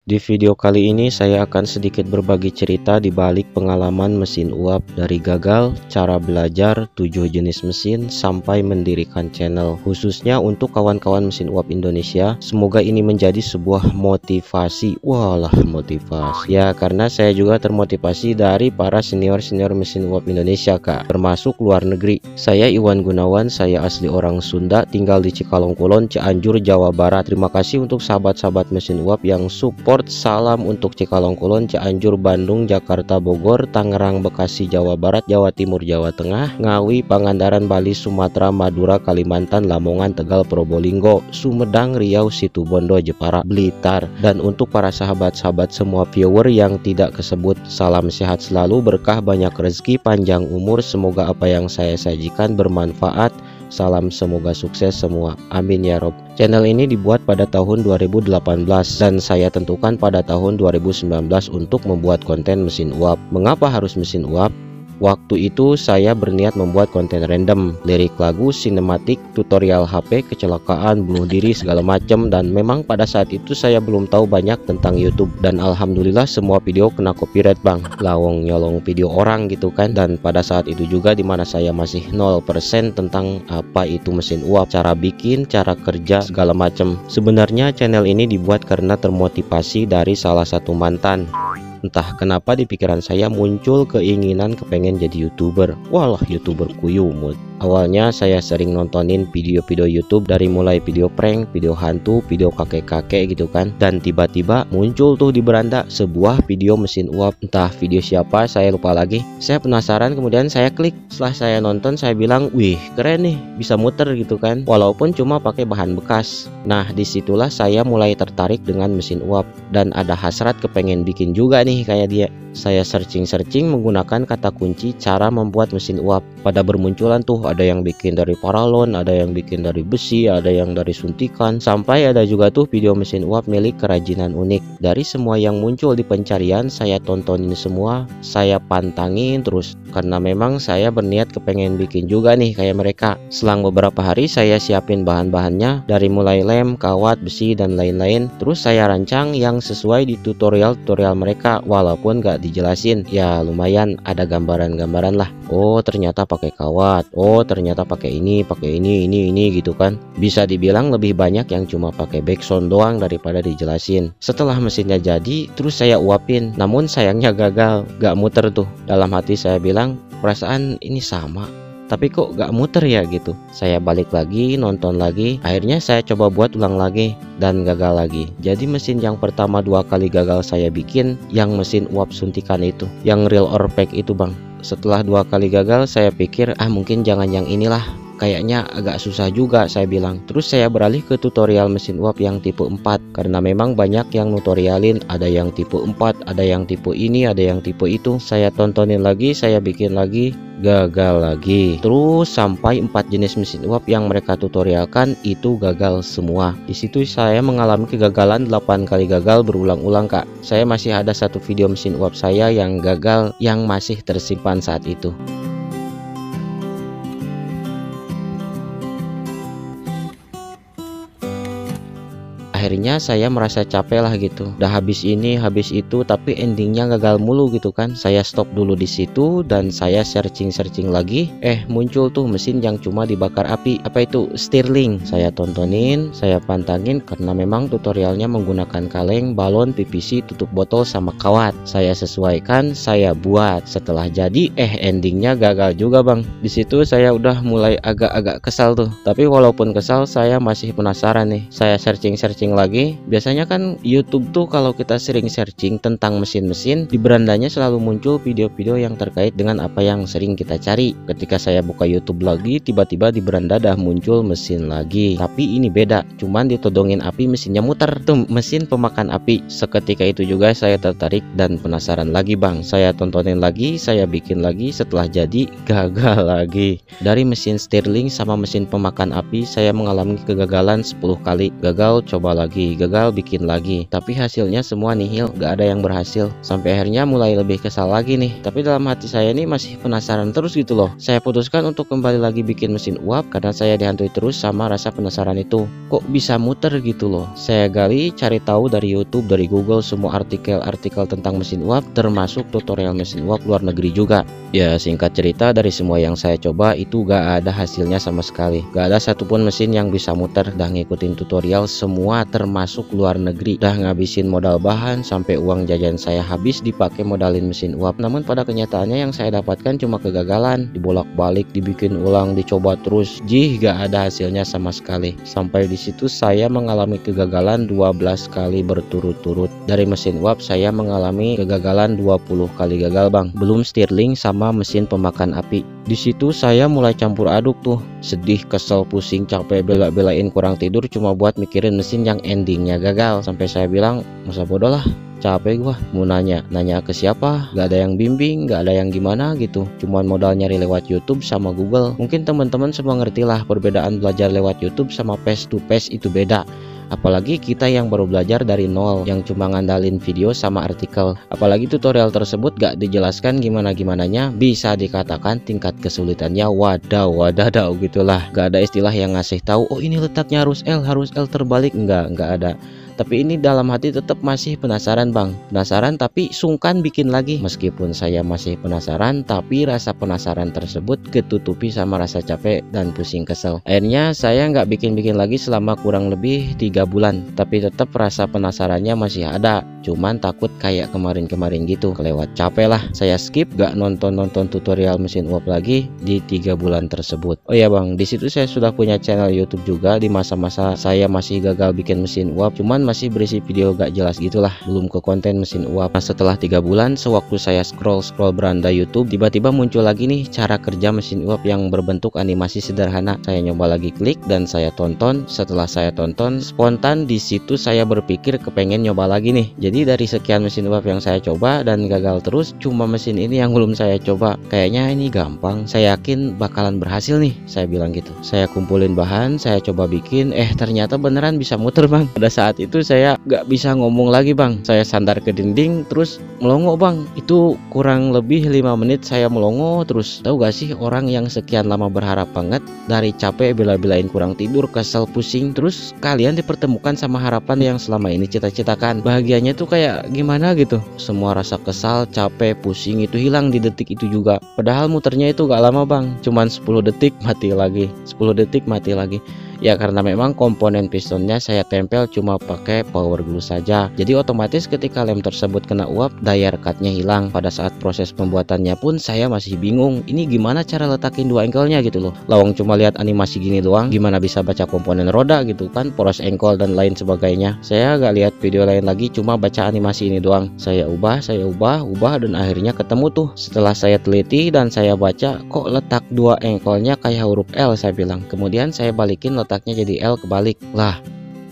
Di video kali ini saya akan sedikit berbagi cerita di balik pengalaman mesin uap dari gagal, cara belajar, 7 jenis mesin, sampai mendirikan channel. Khususnya untuk kawan-kawan mesin uap Indonesia, semoga ini menjadi sebuah motivasi. Walah, motivasi. Ya, karena saya juga termotivasi dari para senior-senior mesin uap Indonesia, Kak, termasuk luar negeri. Saya Iwan Gunawan, saya asli orang Sunda, tinggal di Cikalong Kulon, Cianjur, Jawa Barat. Terima kasih untuk sahabat-sahabat mesin uap yang support. Salam untuk Cikalong Kulon, Cianjur, Bandung, Jakarta, Bogor, Tangerang, Bekasi, Jawa Barat, Jawa Timur, Jawa Tengah, Ngawi, Pangandaran, Bali, Sumatera, Madura, Kalimantan, Lamongan, Tegal, Probolinggo, Sumedang, Riau, Situbondo, Jepara, Blitar. Dan untuk para sahabat-sahabat semua viewer yang tidak kesebut, salam sehat selalu, berkah, banyak rezeki, panjang umur. Semoga apa yang saya sajikan bermanfaat. Salam, semoga sukses semua. Amin ya Rob. Channel ini dibuat pada tahun 2018 dan saya tentukan pada tahun 2019 untuk membuat konten mesin uap. Mengapa harus mesin uap? Waktu itu saya berniat membuat konten random, lirik lagu, sinematik, tutorial HP, kecelakaan, bunuh diri, segala macam. Dan memang pada saat itu saya belum tahu banyak tentang YouTube. Dan alhamdulillah semua video kena copyright bang, lawong nyolong video orang gitu kan. Dan pada saat itu juga dimana saya masih 0% tentang apa itu mesin uap, cara bikin, cara kerja, segala macam. Sebenarnya channel ini dibuat karena termotivasi dari salah satu mantan. Entah kenapa di pikiran saya muncul keinginan kepengen jadi YouTuber. Walah, YouTuber kuyumut. Awalnya saya sering nontonin video-video YouTube dari mulai video prank, video hantu, video kakek-kakek gitu kan. Dan tiba-tiba muncul tuh di beranda sebuah video mesin uap. Entah video siapa, saya lupa lagi. Saya penasaran, kemudian saya klik. Setelah saya nonton, saya bilang, wih keren nih, bisa muter gitu kan. Walaupun cuma pakai bahan bekas. Nah, disitulah saya mulai tertarik dengan mesin uap. Dan ada hasrat kepengen bikin juga nih kayak dia. Saya searching menggunakan kata kunci cara membuat mesin uap. Pada bermunculan tuh ada yang bikin dari paralon, ada yang bikin dari besi, ada yang dari suntikan, sampai ada juga tuh video mesin uap milik kerajinan unik. Dari semua yang muncul di pencarian, saya tontonin semua, saya pantangin terus karena memang saya berniat kepengen bikin juga nih kayak mereka. Selang beberapa hari saya siapin bahan-bahannya dari mulai lem, kawat, besi dan lain-lain. Terus saya rancang yang sesuai di tutorial mereka, walaupun gak dijelasin. Ya lumayan ada gambaran-gambaran lah. Oh ternyata pakai kawat, oh ternyata pakai ini gitu kan. Bisa dibilang lebih banyak yang cuma pakai backsound doang daripada dijelasin. Setelah mesinnya jadi, terus saya uapin. Namun sayangnya gagal, gak muter tuh. Dalam hati saya bilang, perasaan ini sama, tapi kok gak muter ya gitu. Saya balik lagi, nonton lagi. Akhirnya saya coba buat ulang lagi dan gagal lagi. Jadi mesin yang pertama 2 kali gagal saya bikin yang mesin uap suntikan itu, yang real or fake itu bang. Setelah 2 kali gagal, saya pikir mungkin jangan yang inilah, kayaknya agak susah juga, saya bilang. Terus saya beralih ke tutorial mesin uap yang tipe 4 karena memang banyak yang tutorialin, ada yang tipe 4, ada yang tipe ini, ada yang tipe itu. Saya tontonin lagi, saya bikin lagi, gagal lagi. Terus sampai 4 jenis mesin uap yang mereka tutorialkan itu gagal semua. Di situ saya mengalami kegagalan 8 kali gagal berulang-ulang kak. Saya masih ada satu video mesin uap saya yang gagal yang masih tersimpan saat itu. Akhirnya saya merasa capek lah gitu. Udah habis ini, habis itu, tapi endingnya gagal mulu gitu kan. Saya stop dulu di situ dan saya searching lagi. Muncul tuh mesin yang cuma dibakar api. Apa itu? Stirling. Saya tontonin, saya pantangin karena memang tutorialnya menggunakan kaleng, balon, PVC, tutup botol sama kawat. Saya sesuaikan, saya buat. Setelah jadi, endingnya gagal juga bang. Di situ saya udah mulai agak-agak kesal tuh. Tapi walaupun kesal, saya masih penasaran nih. Saya searching lagi. Biasanya kan YouTube tuh kalau kita sering searching tentang mesin-mesin, di berandanya selalu muncul video-video yang terkait dengan apa yang sering kita cari. Ketika saya buka YouTube lagi, tiba-tiba di beranda dah muncul mesin lagi. Tapi ini beda, cuman ditodongin api mesinnya muter. Tuh mesin pemakan api. Seketika itu juga saya tertarik dan penasaran lagi bang. Saya tontonin lagi, saya bikin lagi. Setelah jadi, gagal lagi. Dari mesin Stirling sama mesin pemakan api, saya mengalami kegagalan 10 kali. Gagal, coba lagi, gagal bikin lagi, tapi hasilnya semua nihil, gak ada yang berhasil. Sampai akhirnya mulai lebih kesal lagi nih. Tapi dalam hati saya ini masih penasaran terus gitu loh. Saya putuskan untuk kembali lagi bikin mesin uap karena saya dihantui terus sama rasa penasaran itu. Kok bisa muter gitu loh. Saya gali, cari tahu dari YouTube, dari Google, semua artikel-artikel tentang mesin uap, termasuk tutorial mesin uap luar negeri juga. Ya singkat cerita, dari semua yang saya coba itu gak ada hasilnya sama sekali. Gak ada satupun mesin yang bisa muter. Dah ngikutin tutorial semua termasuk luar negeri. Dah ngabisin modal bahan sampai uang jajan saya habis dipakai modalin mesin uap. Namun pada kenyataannya yang saya dapatkan cuma kegagalan. Dibolak-balik, dibikin ulang, dicoba terus. Gak ada hasilnya sama sekali. Sampai di situ saya mengalami kegagalan 12 kali berturut-turut. Dari mesin uap saya mengalami kegagalan 20 kali gagal bang. Belum Stirling sama mesin pemakan api. Di situ saya mulai campur aduk tuh. Sedih, kesel, pusing, capek, bela-belain kurang tidur cuma buat mikirin mesin yang endingnya gagal. Sampai saya bilang, masa bodoh lah, capek gua. Mau nanya ke siapa, gak ada yang bimbing, gak ada yang gimana gitu. Cuman modal nyari lewat YouTube sama Google. Mungkin teman-teman semua ngerti lah perbedaan belajar lewat YouTube sama face to face itu beda. Apalagi kita yang baru belajar dari nol, yang cuma ngandalin video sama artikel. Apalagi tutorial tersebut gak dijelaskan gimana-gimananya, bisa dikatakan tingkat kesulitannya wadaw gitulah. Gak ada istilah yang ngasih tahu, oh ini letaknya harus L terbalik, enggak ada. Tapi ini dalam hati tetap masih penasaran bang. Penasaran tapi sungkan bikin lagi. Meskipun saya masih penasaran, tapi rasa penasaran tersebut ketutupi sama rasa capek dan pusing kesel. Akhirnya saya nggak bikin lagi selama kurang lebih 3 bulan. Tapi tetap rasa penasarannya masih ada. Cuman takut kayak kemarin-kemarin gitu, kelewat capek lah. Saya skip, gak nonton tutorial mesin uap lagi di 3 bulan tersebut. Oh ya bang, di situ saya sudah punya channel YouTube juga di masa-masa saya masih gagal bikin mesin uap. Cuman masih berisi video gak jelas gitulah, belum ke konten mesin uap. Nah, setelah 3 bulan, sewaktu saya scroll beranda YouTube, tiba-tiba muncul lagi nih cara kerja mesin uap yang berbentuk animasi sederhana. Saya nyoba lagi klik dan saya tonton. Setelah saya tonton, spontan di situ saya berpikir kepengen nyoba lagi nih. Jadi dari sekian mesin uap yang saya coba dan gagal terus, cuma mesin ini yang belum saya coba. Kayaknya ini gampang, saya yakin bakalan berhasil nih, saya bilang gitu. Saya kumpulin bahan, saya coba bikin, ternyata beneran bisa muter bang. Pada saat itu saya gak bisa ngomong lagi bang. Saya sandar ke dinding terus melongo bang. Itu kurang lebih 5 menit saya melongo terus. Tahu gak sih, orang yang sekian lama berharap banget, dari capek bela-belain kurang tidur, kesel, pusing, terus kalian dipertemukan sama harapan yang selama ini cita-citakan. Bahagianya tuh kayak gimana gitu. Semua rasa kesal, capek, pusing itu hilang di detik itu juga. Padahal muternya itu gak lama bang, cuman 10 detik mati lagi, 10 detik mati lagi. Ya karena memang komponen pistonnya saya tempel cuma pakai power glue saja. Jadi otomatis ketika lem tersebut kena uap, daya rekatnya hilang. Pada saat proses pembuatannya pun saya masih bingung, ini gimana cara letakin 2 engkelnya gitu loh. Lawang cuma lihat animasi gini doang, gimana bisa baca komponen roda gitu kan, poros engkol dan lain sebagainya. Saya gak lihat video lain lagi, cuma baca animasi ini doang. Saya ubah dan akhirnya ketemu tuh. Setelah saya teliti dan saya baca, kok letak 2 engkolnya kayak huruf L, saya bilang. Kemudian saya balikin letaknya jadi L kebalik. Lah,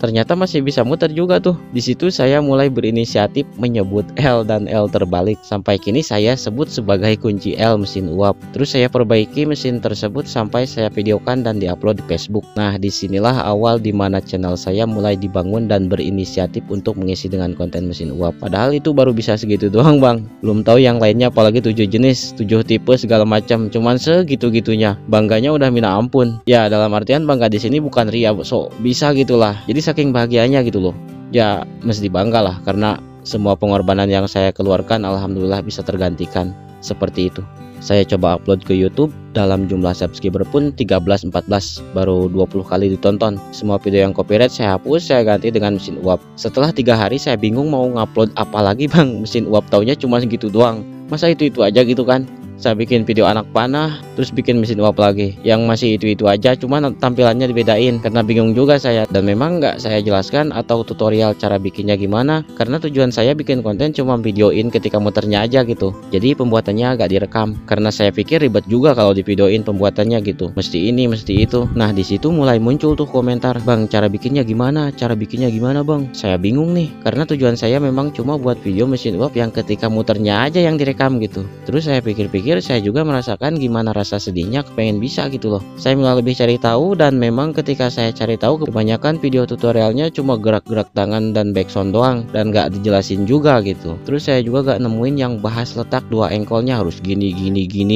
ternyata masih bisa muter juga tuh. Di situ saya mulai berinisiatif menyebut L dan L terbalik. Sampai kini saya sebut sebagai kunci L mesin uap. Terus saya perbaiki mesin tersebut sampai saya videokan dan diupload di Facebook. Nah, disinilah awal dimana channel saya mulai dibangun dan berinisiatif untuk mengisi dengan konten mesin uap. Padahal itu baru bisa segitu doang bang. Belum tahu yang lainnya, apalagi 7 jenis, 7 tipe segala macam. Cuman segitu-gitunya. Bangganya udah minta ampun. Ya dalam artian bangga di sini bukan ria, so bisa gitulah. Jadi saking bahagianya gitu loh. Ya mesti bangga lah, karena semua pengorbanan yang saya keluarkan alhamdulillah bisa tergantikan. Seperti itu. Saya coba upload ke YouTube, dalam jumlah subscriber pun 13-14, baru 20 kali ditonton. Semua video yang copyright saya hapus, saya ganti dengan mesin uap. Setelah 3 hari saya bingung mau ngupload apa lagi bang. Mesin uap taunya cuma segitu doang. Masa itu aja gitu kan. Saya bikin video anak panah, terus bikin mesin uap lagi yang masih itu aja, cuman tampilannya dibedain karena bingung juga saya. Dan memang nggak saya jelaskan atau tutorial cara bikinnya gimana, karena tujuan saya bikin konten cuma videoin ketika muternya aja gitu. Jadi pembuatannya agak direkam, karena saya pikir ribet juga kalau di videoin pembuatannya gitu, mesti ini mesti itu. Nah di situ mulai muncul tuh komentar, bang cara bikinnya gimana bang. Saya bingung nih, karena tujuan saya memang cuma buat video mesin uap yang ketika muternya aja yang direkam gitu. Terus saya pikir-pikir, pikir saya juga merasakan gimana rasa sedihnya pengen bisa gitu loh. Saya mulai lebih cari tahu, dan memang ketika saya cari tahu kebanyakan video tutorialnya cuma gerak-gerak tangan dan backsound doang dan gak dijelasin juga gitu. Terus saya juga gak nemuin yang bahas letak dua engkolnya harus gini.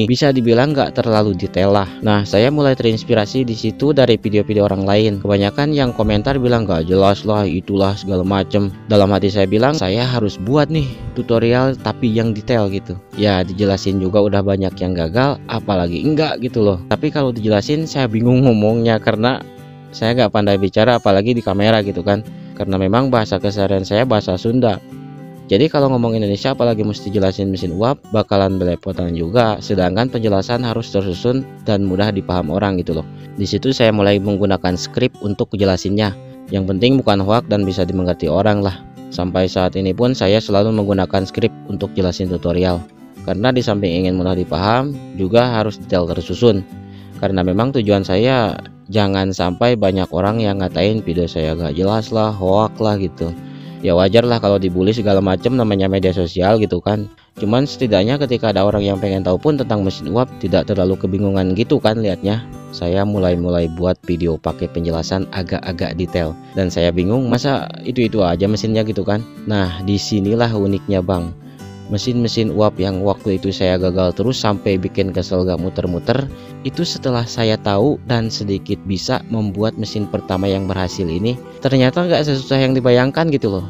Bisa dibilang gak terlalu detail lah. Nah, saya mulai terinspirasi di situ dari video-video orang lain. Kebanyakan yang komentar bilang gak jelas lah, itulah segala macem. Dalam hati saya bilang saya harus buat nih tutorial tapi yang detail gitu. Ya dijelasin juga udah banyak yang gagal, apalagi enggak gitu loh. Tapi kalau dijelasin saya bingung ngomongnya karena saya gak pandai bicara apalagi di kamera gitu kan. Karena memang bahasa keseharian saya bahasa Sunda. Jadi kalau ngomong Indonesia apalagi mesti jelasin mesin uap bakalan belepotan juga, sedangkan penjelasan harus tersusun dan mudah dipaham orang gitu loh. Di situ saya mulai menggunakan skrip untuk jelasinnya. Yang penting bukan hoak dan bisa dimengerti orang lah. Sampai saat ini pun saya selalu menggunakan skrip untuk jelasin tutorial. Karena di samping ingin mudah dipaham, juga harus detail tersusun. Karena memang tujuan saya jangan sampai banyak orang yang ngatain video saya gak jelas lah, hoak lah gitu. Ya wajar lah kalau dibully segala macam, namanya media sosial gitu kan. Cuman setidaknya ketika ada orang yang pengen tahu pun tentang mesin uap tidak terlalu kebingungan gitu kan liatnya. Saya mulai buat video pakai penjelasan agak-agak detail. Dan saya bingung masa itu aja mesinnya gitu kan. Nah disinilah uniknya bang. Mesin-mesin uap yang waktu itu saya gagal terus sampai bikin kesel gak muter-muter, itu setelah saya tahu dan sedikit bisa membuat mesin pertama yang berhasil ini, ternyata gak sesusah yang dibayangkan gitu loh.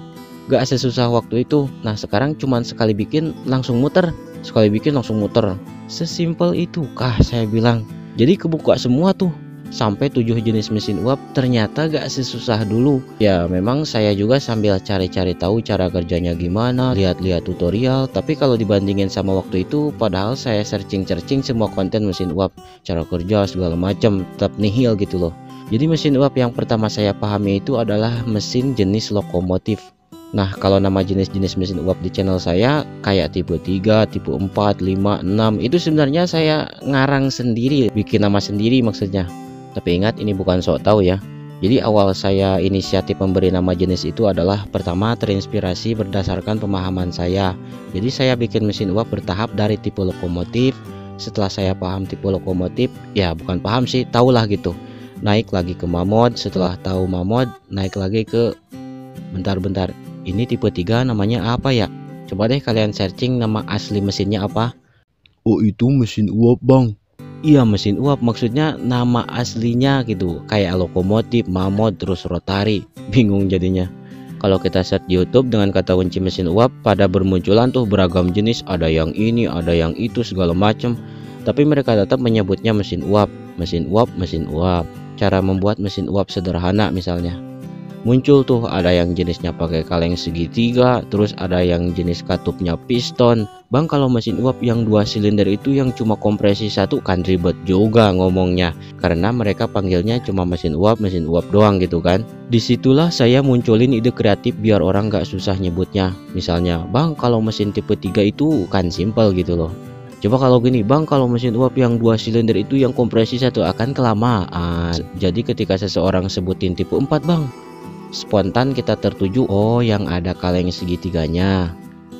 Gak sesusah waktu itu. Nah sekarang cuman sekali bikin langsung muter, sekali bikin langsung muter. Sesimpel itu kah saya bilang. Jadi kebuka semua tuh. Sampai 7 jenis mesin uap ternyata gak sesusah dulu. Ya memang saya juga sambil cari-cari tahu cara kerjanya gimana, lihat-lihat tutorial. Tapi kalau dibandingin sama waktu itu, padahal saya searching semua konten mesin uap, cara kerja segala macam, tetap nihil gitu loh. Jadi mesin uap yang pertama saya pahami itu adalah mesin jenis lokomotif. Nah kalau nama jenis-jenis mesin uap di channel saya kayak tipe 3, tipe 4, 5, 6 itu sebenarnya saya ngarang sendiri, bikin nama sendiri maksudnya. Tapi ingat ini bukan sok tahu ya. Jadi awal saya inisiatif memberi nama jenis itu adalah pertama terinspirasi berdasarkan pemahaman saya. Jadi saya bikin mesin uap bertahap dari tipe lokomotif. Setelah saya paham tipe lokomotif, ya bukan paham sih, tahulah gitu. Naik lagi ke mamod, setelah tahu mamod naik lagi ke bentar. Ini tipe 3 namanya apa ya? Coba deh kalian searching nama asli mesinnya apa. Oh itu mesin uap bang. Iya mesin uap, maksudnya nama aslinya gitu. Kayak lokomotif, mamod, terus rotari. Bingung jadinya. Kalau kita search di YouTube dengan kata kunci mesin uap, pada bermunculan tuh beragam jenis. Ada yang ini, ada yang itu, segala macam. Tapi mereka tetap menyebutnya mesin uap. Mesin uap, mesin uap. Cara membuat mesin uap sederhana misalnya. Muncul tuh ada yang jenisnya pakai kaleng segitiga, terus ada yang jenis katupnya piston. Bang kalau mesin uap yang 2 silinder itu yang cuma kompresi satu kan ribet juga ngomongnya. Karena mereka panggilnya cuma mesin uap doang gitu kan. Disitulah saya munculin ide kreatif biar orang gak susah nyebutnya. Misalnya, bang kalau mesin tipe 3 itu kan simple gitu loh. Coba kalau gini, bang kalau mesin uap yang 2 silinder itu yang kompresi satu akan kelamaan. Jadi ketika seseorang sebutin tipe 4 bang, spontan kita tertuju, oh yang ada kaleng segitiganya.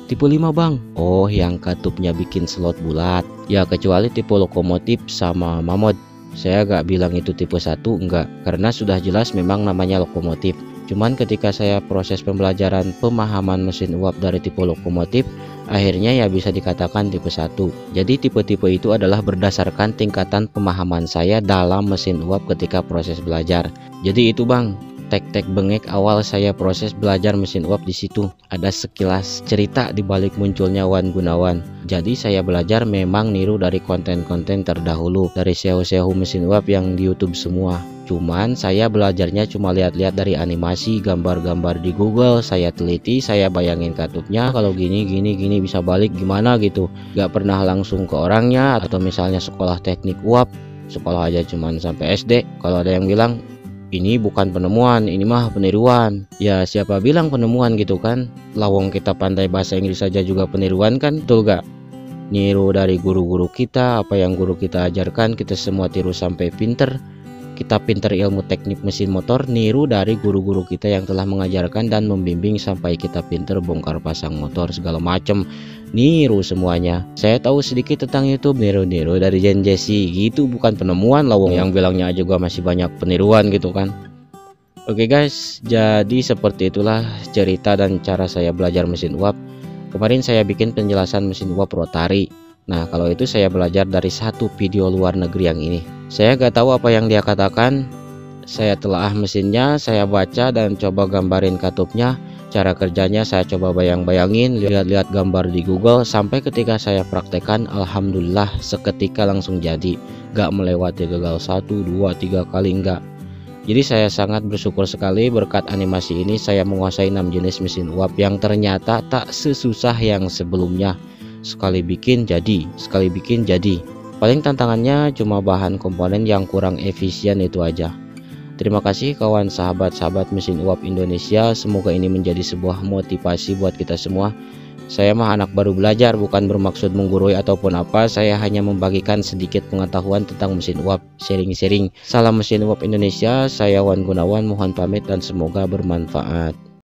Tipe 5 bang, oh yang katupnya bikin slot bulat. Ya kecuali tipe lokomotif sama mamod. Saya gak bilang itu tipe 1, enggak, karena sudah jelas memang namanya lokomotif. Cuman ketika saya proses pembelajaran pemahaman mesin uap dari tipe lokomotif, akhirnya ya bisa dikatakan tipe 1. Jadi tipe-tipe itu adalah berdasarkan tingkatan pemahaman saya dalam mesin uap ketika proses belajar. Jadi itu bang, tek-tek bengek awal saya proses belajar mesin uap di situ. Ada sekilas cerita di balik munculnya Wan Gunawan. Jadi saya belajar memang niru dari konten-konten terdahulu, dari SEO-SEO mesin uap yang di YouTube semua. Cuman saya belajarnya cuma lihat-lihat dari animasi, gambar-gambar di Google, saya teliti, saya bayangin katupnya kalau gini bisa balik gimana gitu. Gak pernah langsung ke orangnya, atau misalnya sekolah teknik uap, sekolah aja cuman sampai SD. Kalau ada yang bilang ini bukan penemuan, ini mah peniruan. Ya siapa bilang penemuan gitu kan? Lawong kita pandai bahasa Inggris saja juga peniruan kan, betul gak? Niru dari guru-guru kita, apa yang guru kita ajarkan kita semua tiru sampai pinter. kita pinter ilmu teknik mesin motor, niru dari guru-guru kita yang telah mengajarkan dan membimbing sampai kita pinter bongkar pasang motor segala macem, niru semuanya. Saya tahu sedikit tentang YouTube, niru-niru dari Jen Jesse gitu, bukan penemuan lah wong, yang bilangnya aja gua masih banyak peniruan gitu kan. Oke guys, jadi seperti itulah cerita dan cara saya belajar mesin uap. Kemarin saya bikin penjelasan mesin uap rotari. Nah, kalau itu saya belajar dari satu video luar negeri yang ini. Saya gak tahu apa yang dia katakan. Saya telaah mesinnya, saya baca dan coba gambarin katupnya. Cara kerjanya saya coba bayang-bayangin, lihat-lihat gambar di Google. Sampai ketika saya praktekkan, alhamdulillah seketika langsung jadi. Gak melewati gagal 1, 2, 3 kali, enggak. Jadi saya sangat bersyukur sekali berkat animasi ini saya menguasai 6 jenis mesin uap yang ternyata tak sesusah yang sebelumnya. Sekali bikin jadi, sekali bikin jadi. Paling tantangannya cuma bahan komponen yang kurang efisien itu aja. Terima kasih kawan sahabat-sahabat mesin uap Indonesia. Semoga ini menjadi sebuah motivasi buat kita semua. Saya mah anak baru belajar, bukan bermaksud menggurui ataupun apa. Saya hanya membagikan sedikit pengetahuan tentang mesin uap, sharing-sharing. Salam mesin uap Indonesia, saya Wan Gunawan, mohon pamit dan semoga bermanfaat.